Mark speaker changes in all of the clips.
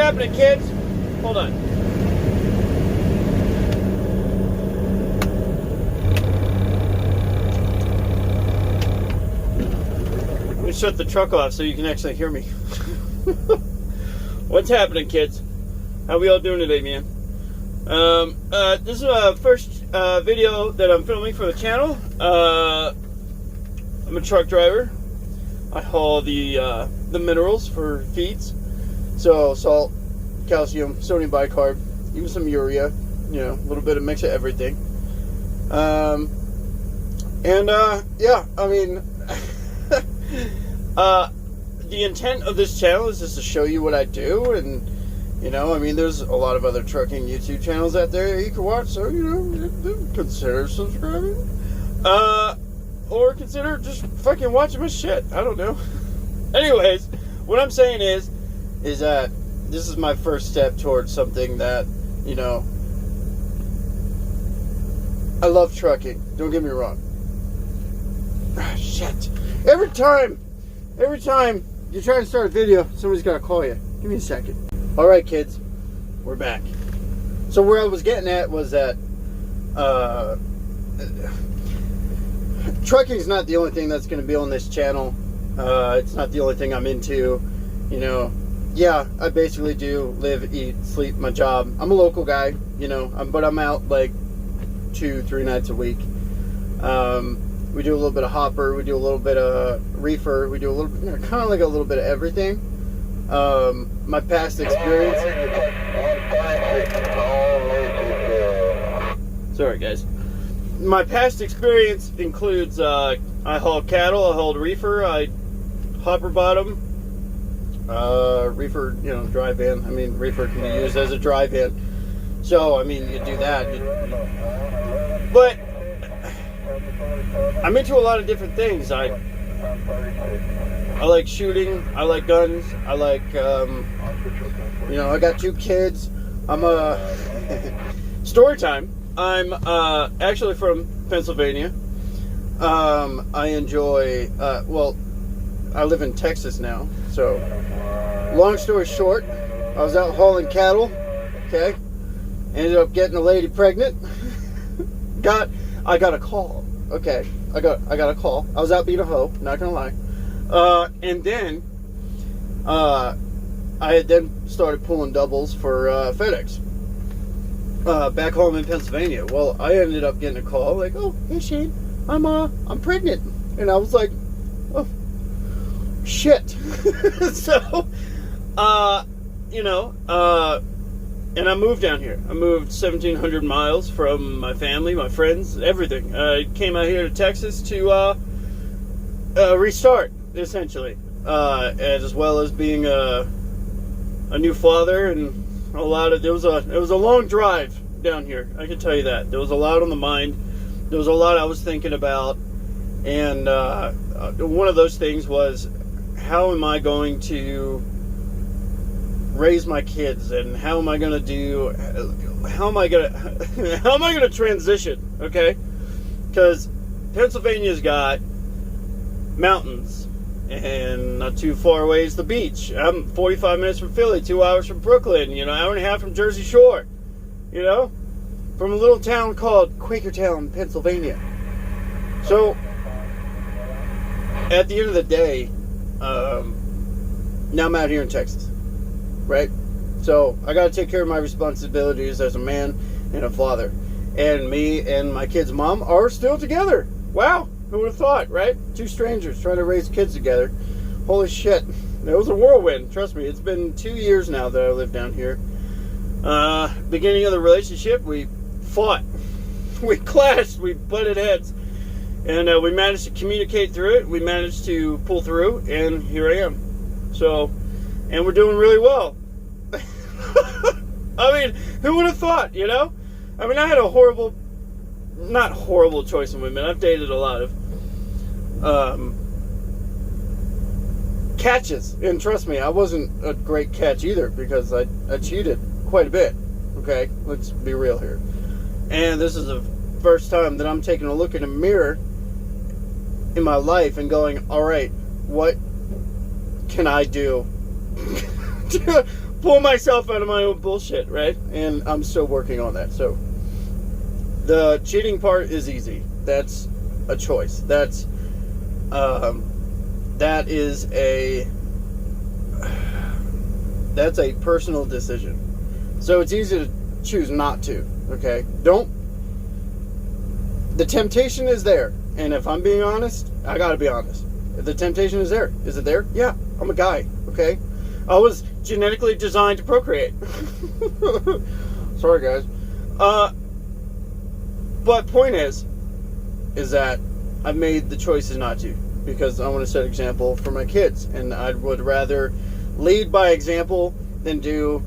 Speaker 1: happening, kids? Hold on. Let me shut the truck off so you can actually hear me. What's happening, kids? How we all doing today, man? This is my first video that I'm filming for the channel. I'm a truck driver. I haul the minerals for feeds. So salt, calcium, sodium bicarb, even some urea, you know, a little bit of mix of everything. Yeah, I mean, the intent of this channel is just to show you what I do, and you know, I mean, there's a lot of other trucking YouTube channels out there you can watch, so you know, consider subscribing, or consider just fucking watching my shit. I don't know. Anyways, what I'm saying is that this is my first step towards something that, you know, I love trucking. Don't get me wrong. Ah, shit. Every time you're trying to start a video, somebody's got to call you. Give me a second. All right, kids, we're back. So where I was getting at was that trucking is not the only thing that's going to be on this channel. It's not the only thing I'm into. You know, yeah, I basically do live, eat, sleep, my job. I'm a local guy, you know, but I'm out like 2-3 nights a week. We do a little bit of hopper, we do a little bit of reefer, we do a little bit, you know, kind of like a little bit of everything. My past experience. Sorry, guys. My past experience includes I haul cattle, I haul reefer, I hopper bottom, reefer, you know, dry van. I mean, reefer can be used as a dry van. So, I mean, you do that. But I'm into a lot of different things. I like shooting, I like guns, I like, you know, I got 2 kids. I'm story time. I'm actually from Pennsylvania. I enjoy, well, I live in Texas now. So, long story short, I was out hauling cattle, okay? Ended up getting a lady pregnant. I got a call, okay? I got a call. I was out being a hoe, not gonna lie. And then, I had then started pulling doubles for FedEx. Back home in Pennsylvania. Well, I ended up getting a call like, "Oh, hey Shane, I'm pregnant," and I was like, "Oh, shit." So, you know, and I moved down here. I moved 1,700 miles from my family, my friends, everything. I came out here to Texas to restart, essentially, as well as being a new father, and a lot of it was a long drive down here. I can tell you that there was a lot on the mind. There was a lot I was thinking about, and one of those things was, how am I going to raise my kids, and how am I going to transition? Okay, because Pennsylvania's got mountains, and not too far away is the beach. I'm 45 minutes from Philly, 2 hours from Brooklyn, you know, hour and a half from Jersey Shore, you know, from a little town called Quakertown, Pennsylvania. So, at the end of the day, now I'm out here in Texas, right? So, I gotta take care of my responsibilities as a man and a father. And me and my kid's mom are still together. Wow! Who would have thought, right? 2 strangers trying to raise kids together. Holy shit. It was a whirlwind. Trust me, it's been 2 years now that I live down here. Beginning of the relationship, we fought. We clashed. We butted heads. And we managed to communicate through it. We managed to pull through. And here I am. So, and we're doing really well. I mean, who would have thought, you know? I mean, I had a not horrible choice in women. I've dated a lot of catches, and trust me, I wasn't a great catch either, because I cheated quite a bit. Okay, let's be real here. And this is the first time that I'm taking a look in a mirror in my life and going, all right, what can I do? pull myself out of my own bullshit, right? And I'm still working on that. So the cheating part is easy. That's a choice. That is that's a personal decision. So it's easy to choose not to. Okay, the temptation is there, and if I'm being honest, I gotta be honest. The temptation is there. Is it there? Yeah, I'm a guy. Okay, I was genetically designed to procreate. Sorry, guys. But point is that I've made the choices not to, because I want to set an example for my kids, and I would rather lead by example than do,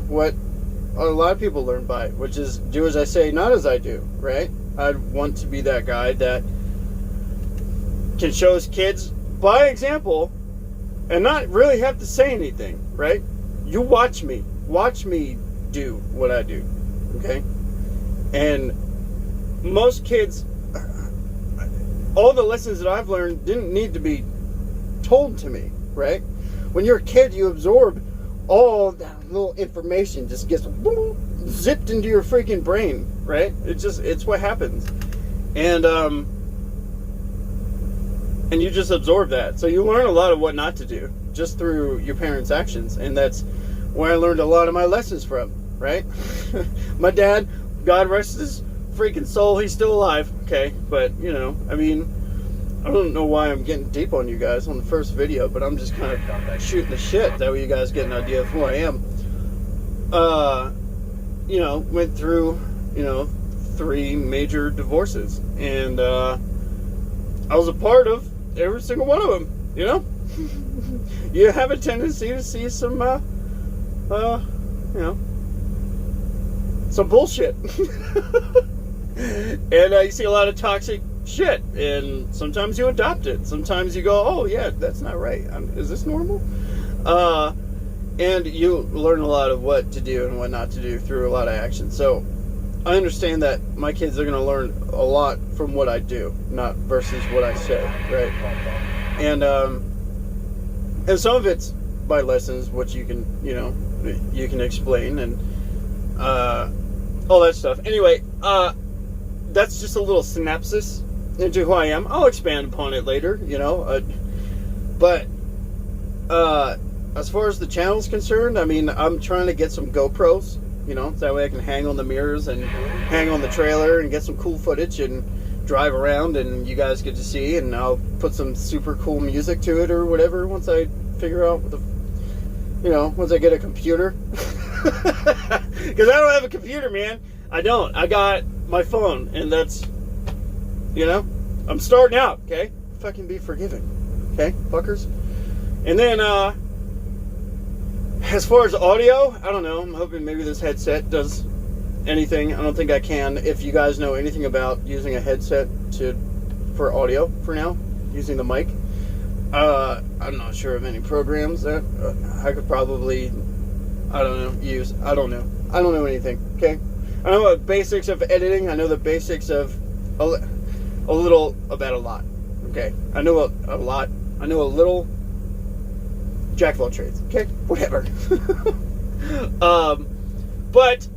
Speaker 1: what a lot of people learn by, which is do as I say, not as I do, right? I'd want to be that guy that can show his kids by example and not really have to say anything, right? You watch me do what I do, okay? And most kids, all the lessons that I've learned didn't need to be told to me, right? When you're a kid, you absorb all that little information, just gets zipped into your freaking brain, right? It's what happens. And you just absorb that. So you learn a lot of what not to do just through your parents' actions. And that's where I learned a lot of my lessons from, right? My dad, God rest his freaking soul, he's still alive, okay? But, I don't know why I'm getting deep on you guys on the first video, but I'm just kind of shooting the shit. That way you guys get an idea of who I am. Went through, 3 major divorces. And I was a part of every single one of them, You have a tendency to see some, some bullshit. And you see a lot of toxic shit, and sometimes you adopt it. Sometimes you go, oh yeah, that's not right. Is this normal? And you learn a lot of what to do and what not to do through a lot of action. So I understand that my kids are going to learn a lot from what I do, not versus what I say, right? And some of it's by lessons, which you can, you can explain and all that stuff. Anyway, that's just a little synopsis into who I am. I'll expand upon it later, but as far as the channel's concerned, I'm trying to get some GoPros, so that way I can hang on the mirrors and hang on the trailer and get some cool footage and drive around and you guys get to see, and I'll put some super cool music to it or whatever once I figure out what once I get a computer. Because I don't have a computer, man. I don't. I got my phone, and that's, I'm starting out, okay? Fucking be forgiving, okay, fuckers? And then, as far as audio, I don't know. I'm hoping maybe this headset does anything. I don't think I can. If you guys know anything about using a headset for audio for now, using the mic, I'm not sure of any programs that I could probably, use. I don't know anything, okay? I know the basics of editing. I know the basics of a little about a lot, okay? I know a lot. I know a little. Jack of all trades, okay? Whatever. But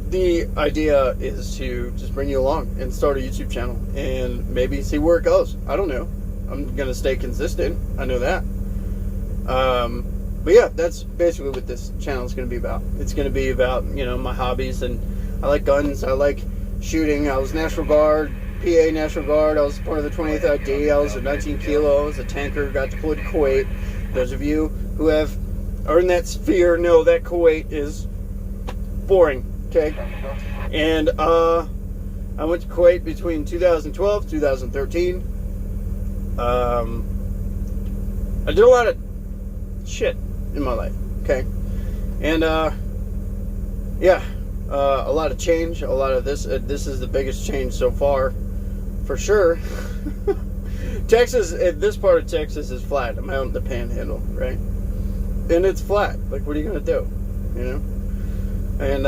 Speaker 1: the idea is to just bring you along and start a YouTube channel and maybe see where it goes. I don't know. I'm going to stay consistent. I know that. But yeah, that's basically what this channel is going to be about. It's going to be about, my hobbies, and I like guns. I like shooting. I was National Guard, PA National Guard. I was part of the 28th ID. I was a 19 kilo. I was a tanker. Got deployed to Kuwait. Those of you who are in that sphere know that Kuwait is boring, okay? And I went to Kuwait between 2012 2013. I did a lot of shit in my life, okay? And a lot of change, a lot of this. This is the biggest change so far, for sure. Texas, this part of Texas is flat. I'm out in the panhandle, right? And it's flat. Like, what are you gonna do? And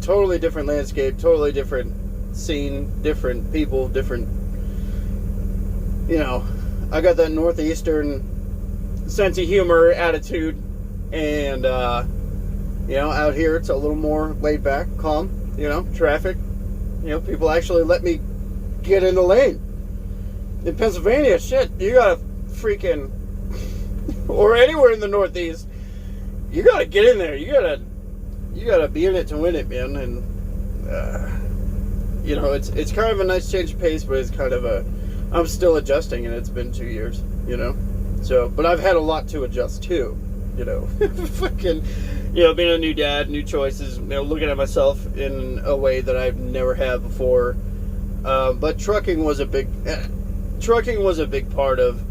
Speaker 1: totally different landscape, totally different scene, different people, different. I got that northeastern sense of humor, attitude, and out here it's a little more laid back, calm. Traffic. People actually let me get in the lane. In Pennsylvania, shit, you gotta freaking, or anywhere in the Northeast, you gotta get in there. You gotta be in it to win it, man. And it's kind of a nice change of pace, but it's kind of I'm still adjusting, and it's been 2 years. So, but I've had a lot to adjust too. Fucking, being a new dad, new choices. Looking at myself in a way that I've never had before. But trucking was a big part of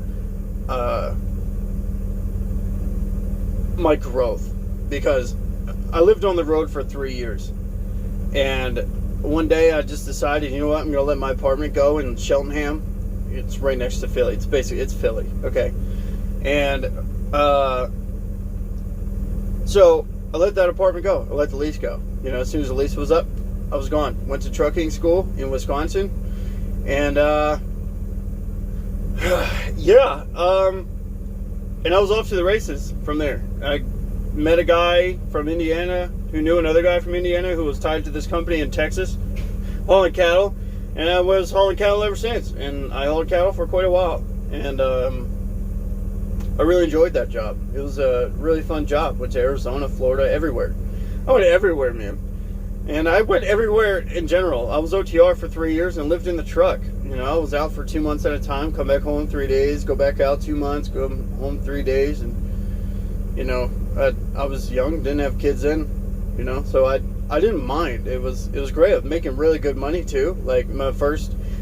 Speaker 1: my growth, because I lived on the road for 3 years, and one day I just decided, you know what, I'm gonna let my apartment go in Cheltenham. It's right next to Philly. It's Philly, okay, and so I let that apartment go. I let the lease go. As soon as the lease was up, I was gone. Went to trucking school in Wisconsin, and and I was off to the races from there. I met a guy from Indiana who knew another guy from Indiana who was tied to this company in Texas, hauling cattle, and I was hauling cattle ever since. And I hauled cattle for quite a while, and I really enjoyed that job. It was a really fun job. Went to Arizona, Florida, everywhere. I went everywhere, man. And I went everywhere in general. I was OTR for 3 years and lived in the truck. I was out for 2 months at a time, come back home 3 days, go back out 2 months, go home 3 days. And, I was young, didn't have kids then, so I didn't mind. It was great. I was making really good money too. Like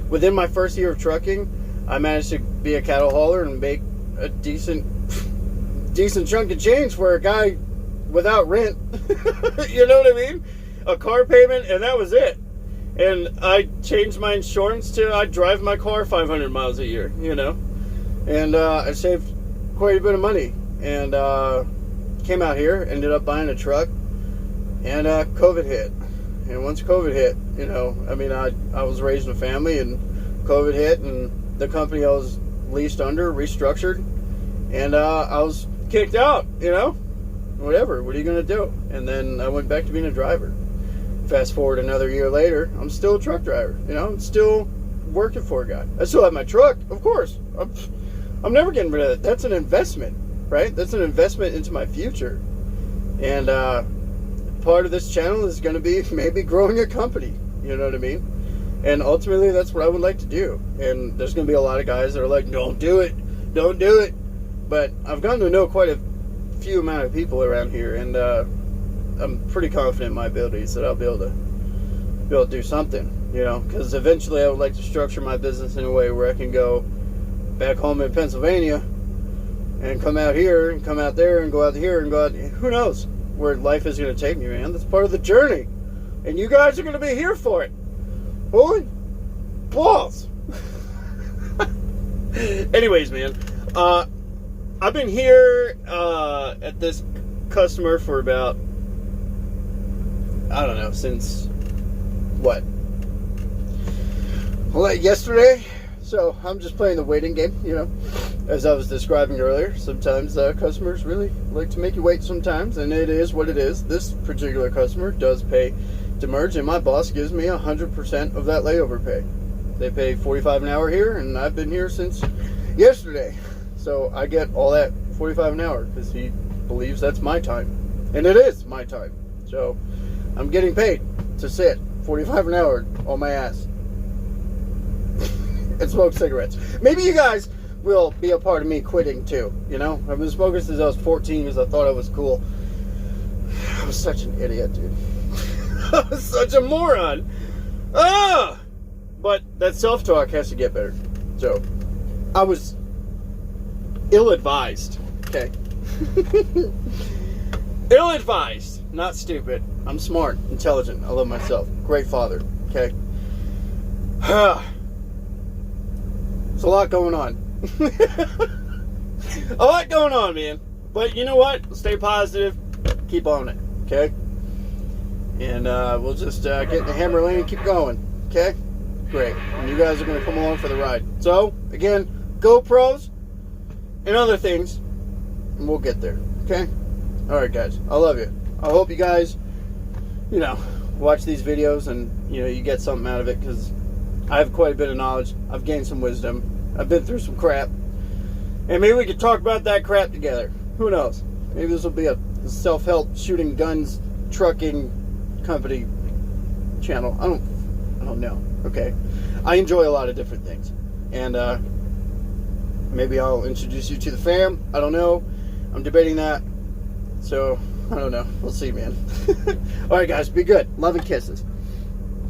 Speaker 1: within my first year of trucking, I managed to be a cattle hauler and make a decent chunk of change for a guy without rent. You know what I mean? A car payment, and that was it. And I changed my insurance to I drive my car 500 miles a year, and I saved quite a bit of money, and came out here, ended up buying a truck, and COVID hit. And once COVID hit, I was raising a family, and COVID hit, and the company I was leased under restructured, and I was kicked out. Whatever, what are you gonna do? And then I went back to being a driver. Fast forward another year later, I'm still a truck driver. I'm still working for a guy. I still have my truck, of course. I'm never getting rid of it. That's an investment, right? That's an investment into my future. And part of this channel is going to be maybe growing a company. You know what I mean? And ultimately, that's what I would like to do. And there's going to be a lot of guys that are like, don't do it. Don't do it. But I've gotten to know quite a few amount of people around here, and I'm pretty confident in my abilities that I'll be able to do something, because eventually I would like to structure my business in a way where I can go back home in Pennsylvania and come out here and come out there and go out here and go out. Who knows where life is going to take me, man? That's part of the journey, and you guys are going to be here for it. Holy balls. Anyways, man, I've been here at this customer for about, I don't know, since what? Well, yesterday. So I'm just playing the waiting game, as I was describing earlier. Sometimes customers really like to make you wait sometimes, and it is what it is. This particular customer does pay demurrage, and my boss gives me 100% of that layover pay. They pay $45 an hour here, and I've been here since yesterday. So I get all that $45 an hour because he believes that's my time, and it is my time. So I'm getting paid to sit 45 an hour on my ass and smoke cigarettes. Maybe you guys will be a part of me quitting too. I've been smoking since I was 14 because I thought I was cool. I was such an idiot, dude. I was such a moron. But that self-talk has to get better. So I was ill-advised. Okay. Ill-advised, not stupid. I'm smart, intelligent. I love myself. Great father. Okay. There's a lot going on. A lot going on, man. But you know what? Stay positive. Keep on it. Okay. And we'll just get in the hammer lane and keep going. Okay. Great. And you guys are going to come along for the ride. So again, GoPros and other things and we'll get there. Okay? Alright, guys. I love you. I hope you guys, watch these videos and, you get something out of it, because I have quite a bit of knowledge. I've gained some wisdom. I've been through some crap. And maybe we could talk about that crap together. Who knows? Maybe this will be a self-help shooting guns trucking company channel. I don't know. Okay. I enjoy a lot of different things. And maybe I'll introduce you to the fam. I don't know. I'm debating that. So, I don't know. We'll see, man. Alright, guys. Be good. Love and kisses.